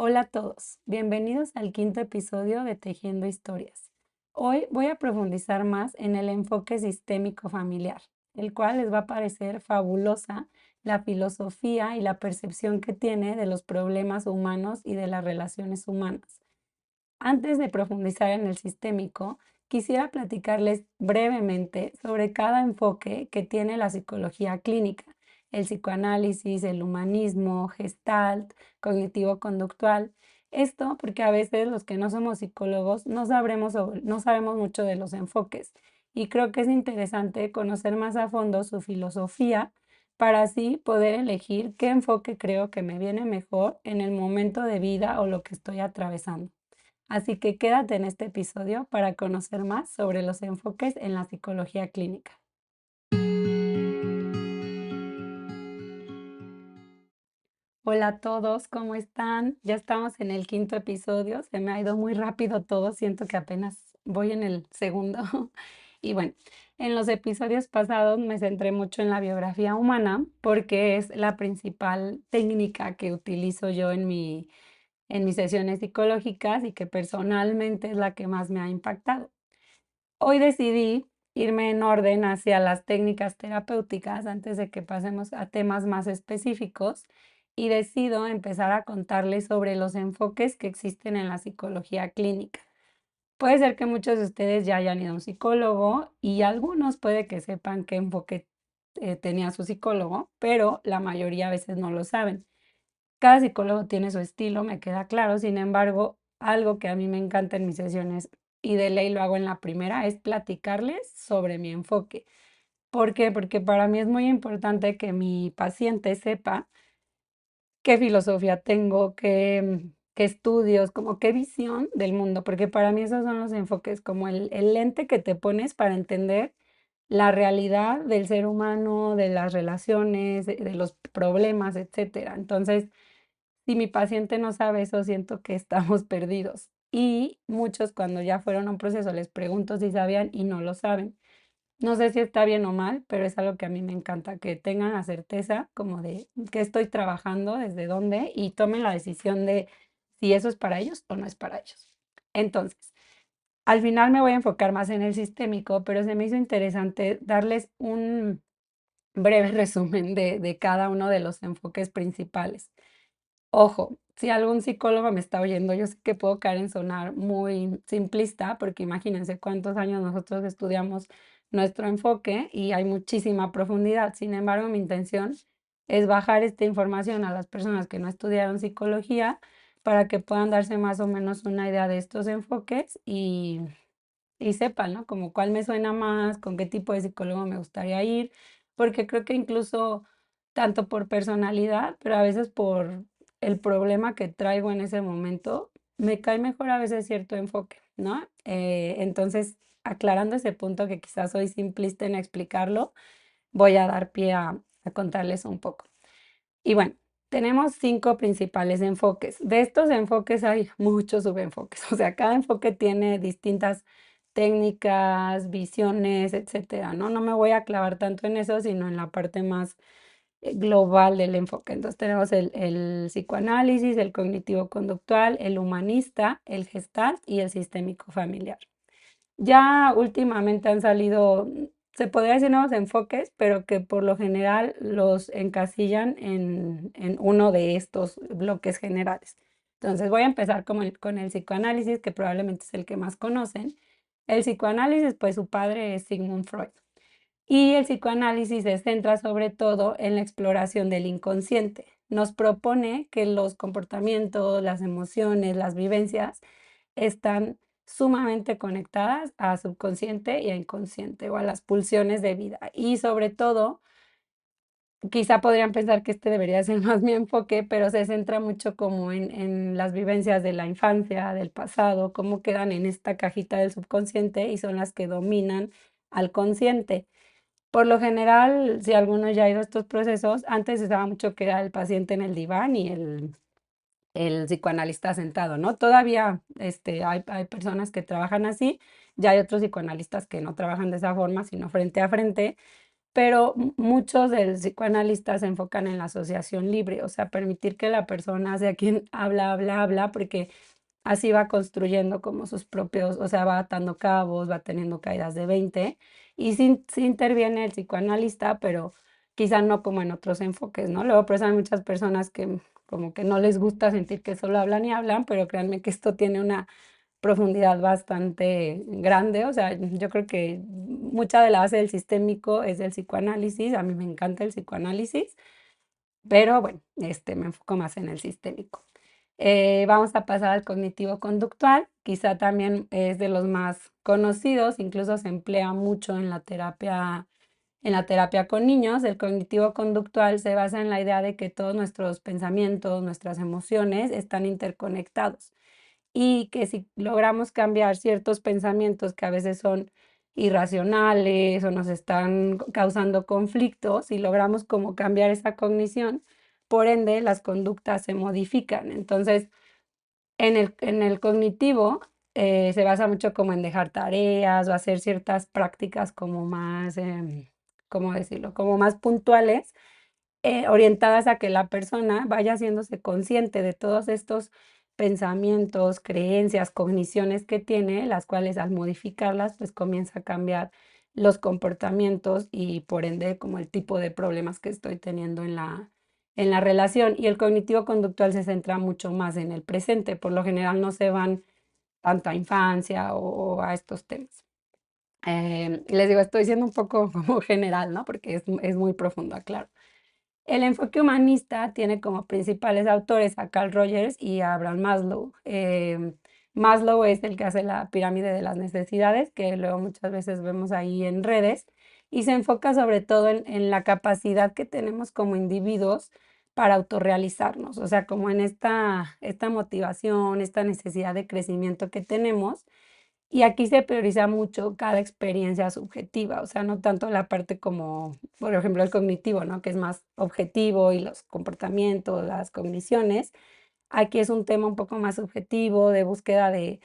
Hola a todos, bienvenidos al quinto episodio de Tejiendo Historias. Hoy voy a profundizar más en el enfoque sistémico familiar, el cual les va a parecer fabulosa la filosofía y la percepción que tiene de los problemas humanos y de las relaciones humanas. Antes de profundizar en el sistémico, quisiera platicarles brevemente sobre cada enfoque que tiene la psicología clínica, el psicoanálisis, el humanismo, Gestalt, cognitivo-conductual. Esto porque a veces los que no somos psicólogos no sabemos mucho de los enfoques y creo que es interesante conocer más a fondo su filosofía para así poder elegir qué enfoque creo que me viene mejor en el momento de vida o lo que estoy atravesando. Así que quédate en este episodio para conocer más sobre los enfoques en la psicología clínica. Hola a todos, ¿cómo están? Ya estamos en el quinto episodio, se me ha ido muy rápido todo, siento que apenas voy en el segundo. Y bueno, en los episodios pasados me centré mucho en la biografía humana porque es la principal técnica que utilizo yo en mis sesiones psicológicas y que personalmente es la que más me ha impactado. Hoy decidí irme en orden hacia las técnicas terapéuticas antes de que pasemos a temas más específicos y decido empezar a contarles sobre los enfoques que existen en la psicología clínica. Puede ser que muchos de ustedes ya hayan ido a un psicólogo y algunos puede que sepan qué enfoque tenía su psicólogo, pero la mayoría a veces no lo saben. Cada psicólogo tiene su estilo, me queda claro. Sin embargo, algo que a mí me encanta en mis sesiones y de ley lo hago en la primera es platicarles sobre mi enfoque. ¿Por qué? Porque para mí es muy importante que mi paciente sepa qué filosofía tengo, qué estudios, como qué visión del mundo, porque para mí esos son los enfoques, como el lente que te pones para entender la realidad del ser humano, de las relaciones, de los problemas, etcétera. Entonces, si mi paciente no sabe eso, siento que estamos perdidos. Y muchos cuando ya fueron a un proceso les pregunto si sabían y no lo saben. No sé si está bien o mal, pero es algo que a mí me encanta, que tengan la certeza como de qué estoy trabajando, desde dónde y tomen la decisión de si eso es para ellos o no es para ellos. Entonces, al final me voy a enfocar más en el sistémico, pero se me hizo interesante darles un breve resumen de cada uno de los enfoques principales. Ojo, si algún psicólogo me está oyendo, yo sé que puedo caer en sonar muy simplista, porque imagínense cuántos años nosotros estudiamos nuestro enfoque y hay muchísima profundidad. Sin embargo, mi intención es bajar esta información a las personas que no estudiaron psicología para que puedan darse más o menos una idea de estos enfoques y sepan, ¿no? Como cuál me suena más, con qué tipo de psicólogo me gustaría ir, porque creo que incluso tanto por personalidad, pero a veces por el problema que traigo en ese momento, me cae mejor a veces cierto enfoque, ¿no? Entonces, aclarando ese punto que quizás soy simplista en explicarlo, voy a dar pie a contarles un poco. Y bueno, tenemos 5 principales enfoques. De estos enfoques hay muchos subenfoques, o sea, cada enfoque tiene distintas técnicas, visiones, etcétera, ¿no? No me voy a clavar tanto en eso, sino en la parte más global del enfoque. Entonces tenemos el psicoanálisis, el cognitivo-conductual, el humanista, el gestalt y el sistémico familiar. Ya últimamente han salido, se podría decir nuevos enfoques, pero que por lo general los encasillan en uno de estos bloques generales. Entonces voy a empezar con el psicoanálisis, que probablemente es el que más conocen. El psicoanálisis, pues su padre es Sigmund Freud. Y el psicoanálisis se centra sobre todo en la exploración del inconsciente. Nos propone que los comportamientos, las emociones, las vivencias están sumamente conectadas a subconsciente y a inconsciente o a las pulsiones de vida. Y sobre todo, quizá podrían pensar que este debería ser más mi enfoque, pero se centra mucho como en las vivencias de la infancia, del pasado, cómo quedan en esta cajita del subconsciente y son las que dominan al consciente. Por lo general, si alguno ya ha ido a estos procesos, antes se daba mucho que era el paciente en el diván y el psicoanalista sentado, ¿no? Todavía hay personas que trabajan así, ya hay otros psicoanalistas que no trabajan de esa forma, sino frente a frente, pero muchos del psicoanalista se enfocan en la asociación libre, o sea, permitir que la persona sea quien habla, habla, habla, porque así va construyendo como sus propios, o sea, va atando cabos, va teniendo caídas de 20 y sí interviene el psicoanalista, pero quizá no como en otros enfoques, ¿no? Luego, por eso hay muchas personas que como que no les gusta sentir que solo hablan y hablan, pero créanme que esto tiene una profundidad bastante grande, o sea, yo creo que mucha de la base del sistémico es del psicoanálisis, a mí me encanta el psicoanálisis, pero bueno, me enfoco más en el sistémico. Vamos a pasar al cognitivo conductual, quizá también es de los más conocidos, incluso se emplea mucho en la terapia con niños. El cognitivo conductual se basa en la idea de que todos nuestros pensamientos, nuestras emociones están interconectados y que si logramos cambiar ciertos pensamientos que a veces son irracionales o nos están causando conflictos y logramos como cambiar esa cognición, por ende las conductas se modifican. Entonces, en el cognitivo se basa mucho como en dejar tareas o hacer ciertas prácticas como más, ¿cómo decirlo? Como más puntuales, orientadas a que la persona vaya haciéndose consciente de todos estos pensamientos, creencias, cogniciones que tiene, las cuales al modificarlas, pues comienza a cambiar los comportamientos y por ende como el tipo de problemas que estoy teniendo en la relación. Y el cognitivo conductual se centra mucho más en el presente, por lo general no se van tanto a infancia o a estos temas. Les digo, estoy siendo un poco como general, ¿no? Porque es muy profundo, claro. El enfoque humanista tiene como principales autores a Carl Rogers y a Abraham Maslow. Maslow es el que hace la pirámide de las necesidades, que luego muchas veces vemos ahí en redes, y se enfoca sobre todo en la capacidad que tenemos como individuos para autorrealizarnos, o sea, como en esta motivación, esta necesidad de crecimiento que tenemos y aquí se prioriza mucho cada experiencia subjetiva, o sea, no tanto la parte como, por ejemplo, el cognitivo, ¿no? Que es más objetivo y los comportamientos, las cogniciones. Aquí es un tema un poco más subjetivo, de búsqueda de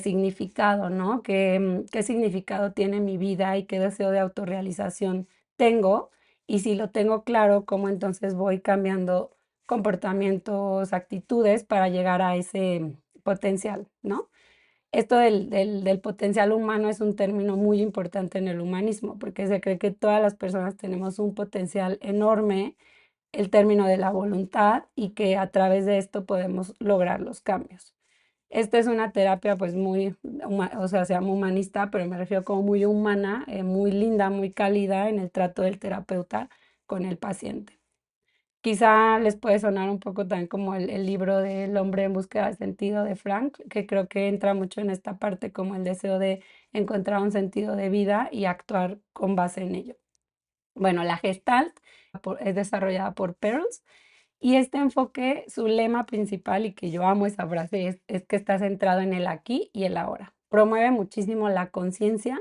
significado, ¿no? ¿Qué significado tiene mi vida y qué deseo de autorrealización tengo? Y si lo tengo claro, ¿cómo entonces voy cambiando comportamientos, actitudes para llegar a ese potencial, ¿no? Esto del potencial humano es un término muy importante en el humanismo, porque se cree que todas las personas tenemos un potencial enorme, el término de la voluntad, y que a través de esto podemos lograr los cambios. Esta es una terapia pues muy, o sea, se llama humanista, pero me refiero como muy humana, muy linda, muy cálida en el trato del terapeuta con el paciente. Quizá les puede sonar un poco también como el libro del hombre en búsqueda de sentido de Frank, que creo que entra mucho en esta parte como el deseo de encontrar un sentido de vida y actuar con base en ello. Bueno, la Gestalt es desarrollada por Perls y este enfoque, su lema principal y que yo amo esa frase es que está centrado en el aquí y el ahora. Promueve muchísimo la conciencia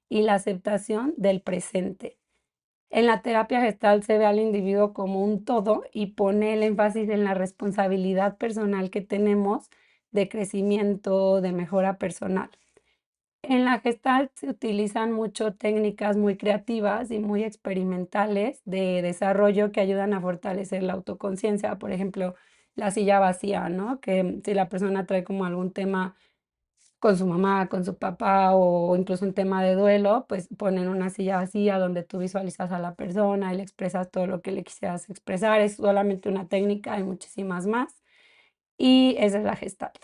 y la aceptación del presente. En la terapia gestal se ve al individuo como un todo y pone el énfasis en la responsabilidad personal que tenemos de crecimiento, de mejora personal. En la Gestalt se utilizan mucho técnicas muy creativas y muy experimentales de desarrollo que ayudan a fortalecer la autoconciencia. Por ejemplo, la silla vacía, ¿no? Que si la persona trae como algún tema con su mamá, con su papá o incluso un tema de duelo, pues ponen una silla vacía donde tú visualizas a la persona y le expresas todo lo que le quisieras expresar. Es solamente una técnica, hay muchísimas más. Y esa es la Gestalt.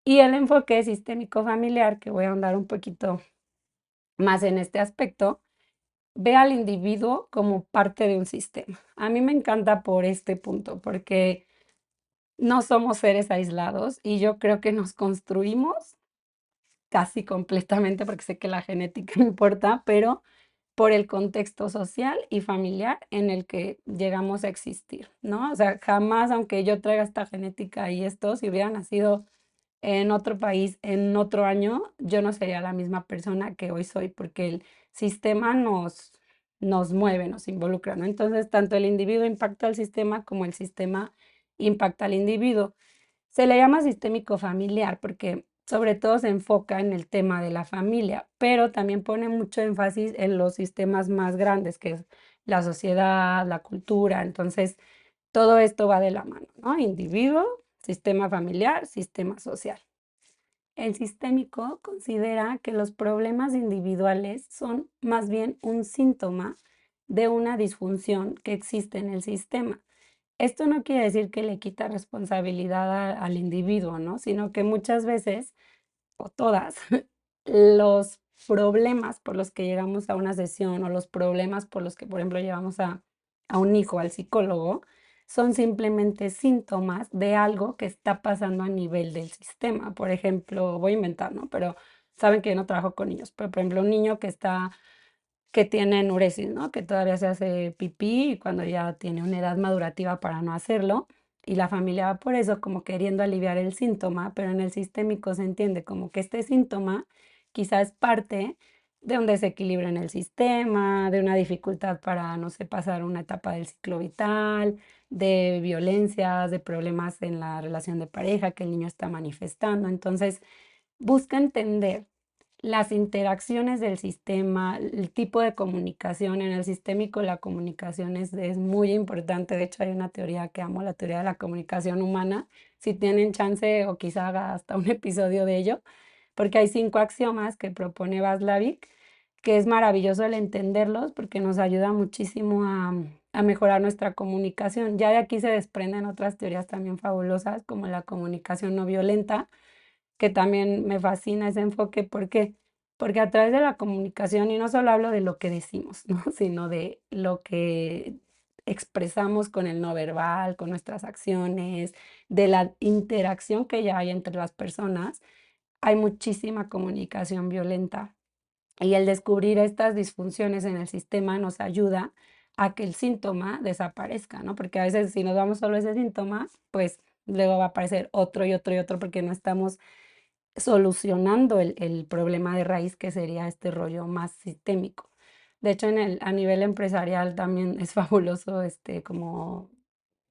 Y el enfoque sistémico familiar, que voy a ahondar un poquito más en este aspecto, ve al individuo como parte de un sistema. A mí me encanta por este punto, porque no somos seres aislados y yo creo que nos construimos casi completamente, porque sé que la genética importa, pero por el contexto social y familiar en el que llegamos a existir, ¿no? O sea, jamás, aunque yo traiga esta genética y esto, si hubiera nacido en otro país, en otro año, yo no sería la misma persona que hoy soy, porque el sistema nos mueve, nos involucra, ¿no? Entonces, tanto el individuo impacta al sistema como el sistema impacta al individuo. Se le llama sistémico familiar porque sobre todo se enfoca en el tema de la familia, pero también pone mucho énfasis en los sistemas más grandes, que es la sociedad, la cultura. Entonces, todo esto va de la mano, ¿no? Individuo, sistema familiar, sistema social. El sistémico considera que los problemas individuales son más bien un síntoma de una disfunción que existe en el sistema. Esto no quiere decir que le quita responsabilidad al individuo, ¿no? Sino que muchas veces, o todas, los problemas por los que llegamos a una sesión o los problemas por los que, por ejemplo, llevamos a un hijo al psicólogo, son simplemente síntomas de algo que está pasando a nivel del sistema. Por ejemplo, voy a inventar, ¿no? Pero saben que yo no trabajo con niños, pero por ejemplo, un niño que tiene enuresis, ¿no? Que todavía se hace pipí y cuando ya tiene una edad madurativa para no hacerlo, y la familia va por eso como queriendo aliviar el síntoma, pero en el sistémico se entiende como que este síntoma quizás es parte de un desequilibrio en el sistema, de una dificultad para, no sé, pasar una etapa del ciclo vital, de violencias, de problemas en la relación de pareja que el niño está manifestando. Entonces, busca entender las interacciones del sistema, el tipo de comunicación. En el sistémico la comunicación es muy importante. De hecho, hay una teoría que amo, la teoría de la comunicación humana. Si tienen chance o quizá haga hasta un episodio de ello, porque hay 5 axiomas que propone Václavic, que es maravilloso el entenderlos porque nos ayuda muchísimo a mejorar nuestra comunicación. Ya de aquí se desprenden otras teorías también fabulosas, como la comunicación no violenta, que también me fascina ese enfoque. ¿Por qué? Porque a través de la comunicación, y no solo hablo de lo que decimos, ¿no? Sino de lo que expresamos con el no verbal, con nuestras acciones, de la interacción que ya hay entre las personas, hay muchísima comunicación violenta. Y el descubrir estas disfunciones en el sistema nos ayuda a que el síntoma desaparezca, ¿no? Porque a veces si nos damos solo ese síntoma, pues luego va a aparecer otro y otro y otro porque no estamos solucionando el problema de raíz, que sería este rollo más sistémico. De hecho, a nivel empresarial también es fabuloso como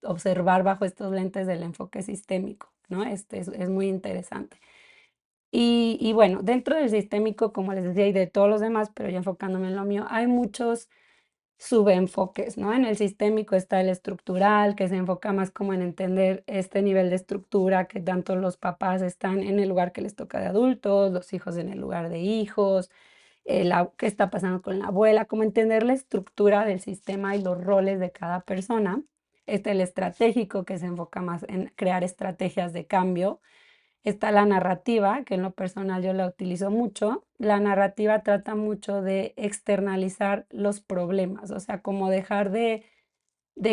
observar bajo estos lentes del enfoque sistémico, ¿no? Es muy interesante. Y bueno, dentro del sistémico, como les decía, y de todos los demás, pero ya enfocándome en lo mío, hay muchos subenfoques, ¿no? En el sistémico está el estructural, que se enfoca más como en entender este nivel de estructura, que tanto los papás están en el lugar que les toca de adultos, los hijos en el lugar de hijos, qué está pasando con la abuela, como entender la estructura del sistema y los roles de cada persona. Está el estratégico, que se enfoca más en crear estrategias de cambio. Está la narrativa, que en lo personal yo la utilizo mucho. La narrativa trata mucho de externalizar los problemas, o sea, como dejar de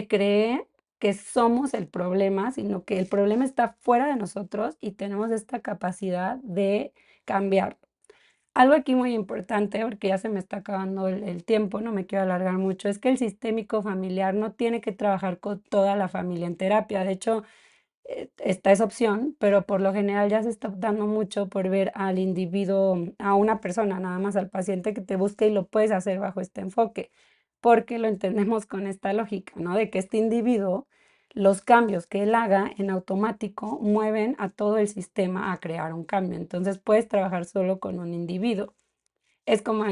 creer que somos el problema, sino que el problema está fuera de nosotros y tenemos esta capacidad de cambiar. Algo aquí muy importante, porque ya se me está acabando el tiempo, no me quiero alargar mucho, es que el sistémico familiar no tiene que trabajar con toda la familia en terapia. De hecho, está esa opción, pero por lo general ya se está optando mucho por ver al individuo, a una persona, nada más al paciente que te busque, y lo puedes hacer bajo este enfoque, porque lo entendemos con esta lógica, ¿no? De que este individuo, los cambios que él haga en automático mueven a todo el sistema a crear un cambio. Entonces puedes trabajar solo con un individuo. Es como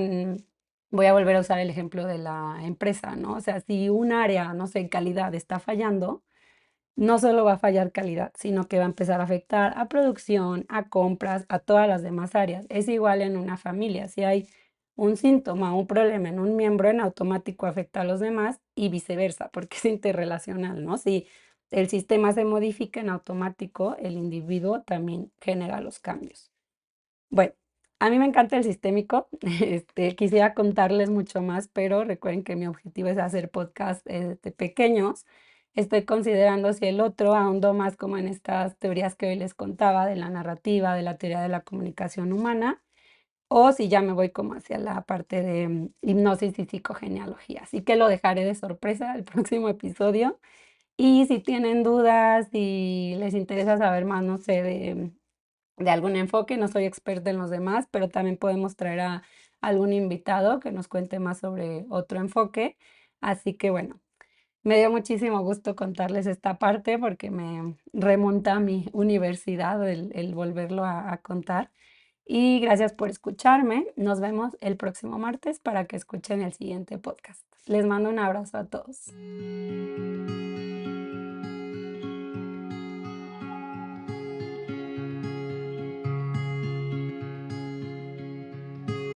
voy a volver a usar el ejemplo de la empresa, ¿no? O sea, si un área, no sé, calidad está fallando, no solo va a fallar calidad, sino que va a empezar a afectar a producción, a compras, a todas las demás áreas. Es igual en una familia. Si hay un síntoma, un problema en un miembro, en automático afecta a los demás y viceversa, porque es interrelacional, ¿no? Si el sistema se modifica en automático, el individuo también genera los cambios. Bueno, a mí me encanta el sistémico. Quisiera contarles mucho más, pero recuerden que mi objetivo es hacer podcasts pequeños. Estoy considerando si el otro ahondo más como en estas teorías que hoy les contaba, de la narrativa, de la teoría de la comunicación humana, o si ya me voy como hacia la parte de hipnosis y psicogenealogía. Así que lo dejaré de sorpresa el próximo episodio. Y si tienen dudas, si les interesa saber más, no sé, de algún enfoque. No soy experta en los demás, pero también podemos traer a algún invitado que nos cuente más sobre otro enfoque. Así que bueno, Me dio muchísimo gusto contarles esta parte porque me remonta a mi universidad el volverlo a contar. Y gracias por escucharme. Nos vemos el próximo martes para que escuchen el siguiente podcast. Les mando un abrazo a todos.